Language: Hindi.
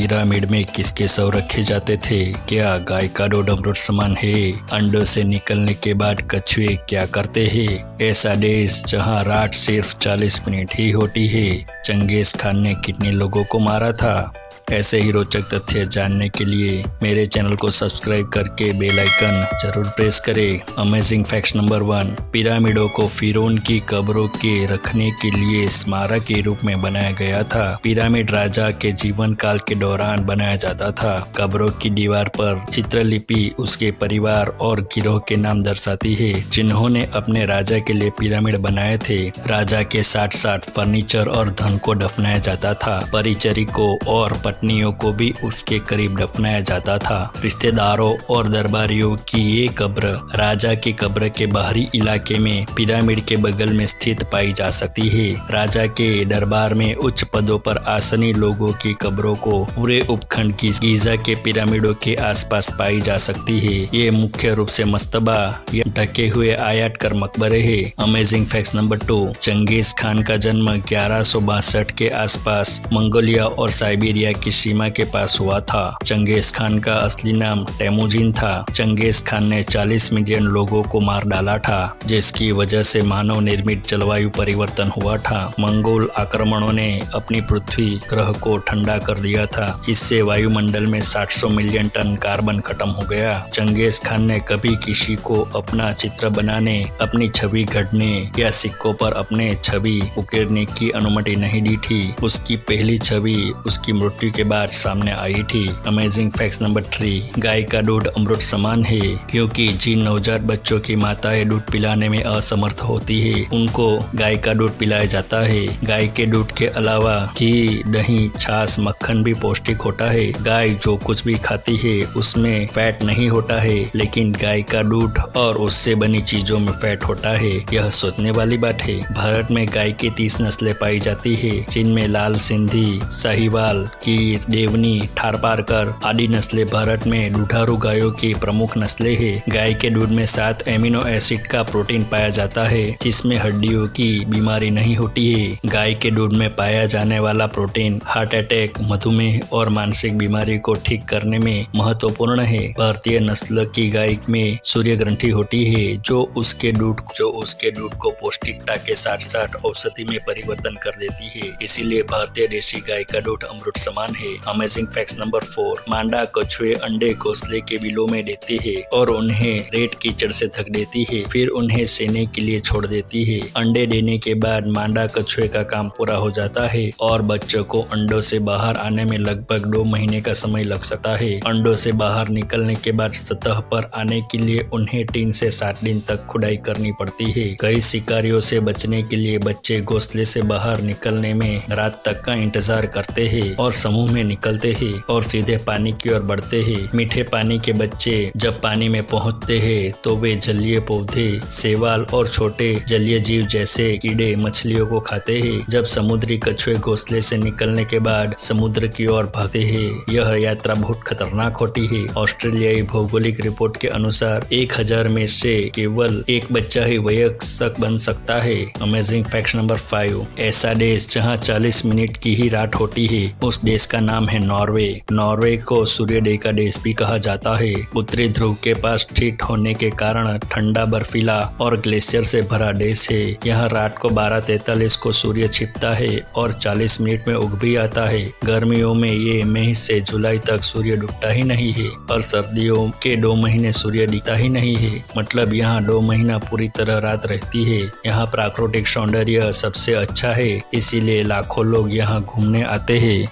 पिरामिड में किसके शव रखे जाते थे? क्या गाय का दूध अमृत समान है? अंडों से निकलने के बाद कछुए क्या करते हैं? ऐसा देश जहां रात सिर्फ 40 मिनट ही होती है। चंगेज खान ने कितने लोगों को मारा था? ऐसे ही रोचक तथ्य जानने के लिए मेरे चैनल को सब्सक्राइब करके बेल आइकन जरूर प्रेस करें। अमेजिंग फैक्ट नंबर 1, पिरामिडों को फिरौन की कब्रों के रखने के लिए स्मारक के रूप में बनाया गया था। पिरामिड राजा के जीवन काल के दौरान बनाया जाता था। कब्रों की दीवार पर चित्रलिपि उसके परिवार और गिरोह के नाम दर्शाती है, जिन्होंने अपने राजा के लिए पिरामिड बनाए थे। राजा के साथ साथ फर्नीचर और धन को दफनाया जाता था। परिचारिकों और पत्नियों को भी उसके करीब दफनाया जाता था। रिश्तेदारों और दरबारियों की ये कब्र राजा की कब्र के बाहरी इलाके में पिरामिड के बगल में स्थित पाई जा सकती है। राजा के दरबार में उच्च पदों पर आसनी लोगों की कब्रों को पूरे उपखंड की गीजा के पिरामिडों के आसपास पाई जा सकती है। ये मुख्य रूप से मस्तबा या ढके हुए आयताकार मकबरे है। Amazing fact number 2, Genghis Khan का जन्म 1162 के आसपास मंगोलिया और साइबेरिया की सीमा के पास हुआ था। चंगेज खान का असली नाम तेमुजिन था। चंगेज खान ने 40 मिलियन लोगों को मार डाला था, जिसकी वजह से मानव निर्मित जलवायु परिवर्तन हुआ था। मंगोल आक्रमणों ने अपनी पृथ्वी ग्रह को ठंडा कर दिया था, जिससे वायुमंडल में 700 मिलियन टन कार्बन खत्म हो गया। चंगेज खान ने कभी किसी को अपना चित्र बनाने, अपनी छवि गढ़ने या सिक्कों पर अपने छवि उकेरने की अनुमति नहीं दी थी। उसकी पहली छवि उसकी मृत्यु के बाद सामने आई थी। अमेजिंग फैक्ट नंबर 3, गाय का दूध अमृत समान है, क्योंकि जिन नवजात बच्चों की माताएं दूध पिलाने में असमर्थ होती है, उनको गाय का दूध पिलाया जाता है। गाय के दूध के अलावा घी, दही, छाछ, मक्खन भी पौष्टिक होता है। गाय जो कुछ भी खाती है उसमें फैट नहीं होता है, लेकिन गाय का दूध और उससे बनी चीजों में फैट होता है। यह सोचने वाली बात है। भारत में गाय की 30 नस्लें पाई जाती है, जिनमें लाल सिंधी, साहिवाल, गिर, देवनी, थारपारकर आदि नस्लें भारत में दुधारू गायों की प्रमुख नस्लें हैं। गाय के दूध में 7 एमिनो एसिड का प्रोटीन पाया जाता है, जिसमें हड्डियों की बीमारी नहीं होती है। गाय के दूध में पाया जाने वाला प्रोटीन हार्ट अटैक, मधुमेह और मानसिक बीमारी को ठीक करने में महत्वपूर्ण है। भारतीय नस्ल की गाय में सूर्य ग्रंथि होती है, जो उसके दूध को पौष्टिकता के साथ साथ औषधि में परिवर्तन कर देती है। इसीलिए भारतीय देशी गाय का दूध अमृत समान है। अमेजिंग फैक्ट नंबर 4, मांडा कछुए अंडे घोंसले के बिलों में देती है और उन्हें रेत कीचड़ से ढक देती है, फिर उन्हें सेने के लिए छोड़ देती है। अंडे देने के बाद मांडा कछुए का काम पूरा हो जाता है और बच्चों को अंडों से बाहर आने में लगभग 2 महीने का समय लग सकता है। अंडों से बाहर निकलने के बाद सतह पर आने के लिए उन्हें 3 से 7 दिन तक खुदाई करनी पड़ती है। कई शिकारियों से बचने के लिए बच्चे घोंसले से बाहर निकलने में रात तक का इंतजार करते हैं और समूह में निकलते हैं और सीधे पानी की ओर बढ़ते हैं। मीठे पानी के बच्चे जब पानी में पहुंचते हैं तो वे जलीय पौधे, शैवाल और छोटे जलीय जीव जैसे कीड़े मछलियों को खाते हैं। जब समुद्री कछुए घोंसले से निकलने के बाद समुद्र की ओर भागते हैं, यह यात्रा बहुत खतरनाक होती है। ऑस्ट्रेलियाई भौगोलिक रिपोर्ट के अनुसार 1000 में से केवल एक बच्चा ही वयस्क बन सकता है। अमेजिंग फैक्ट नंबर 5, ऐसा देश जहाँ 40 मिनट की ही रात होती है, उस देश का नाम है नॉर्वे। नॉर्वे को सूर्योदय का देश भी कहा जाता है। उत्तरी ध्रुव के पास स्थित होने के कारण ठंडा, बर्फीला और ग्लेशियर से भरा देश है। यहाँ रात को 12:43 को सूर्य छिपता है और 40 मिनट में उग भी आता है। गर्मियों में ये मई से जुलाई तक सूर्य डूबता ही नहीं है और सर्दियों के 2 महीने सूर्य दिखता ही नहीं है। मतलब यहाँ 2 महीना पूरी तरह रात रहती है। यहाँ प्राकृतिक सौंदर्य सबसे अच्छा है, इसीलिए लाखों लोग यहाँ घूमने आते हैं।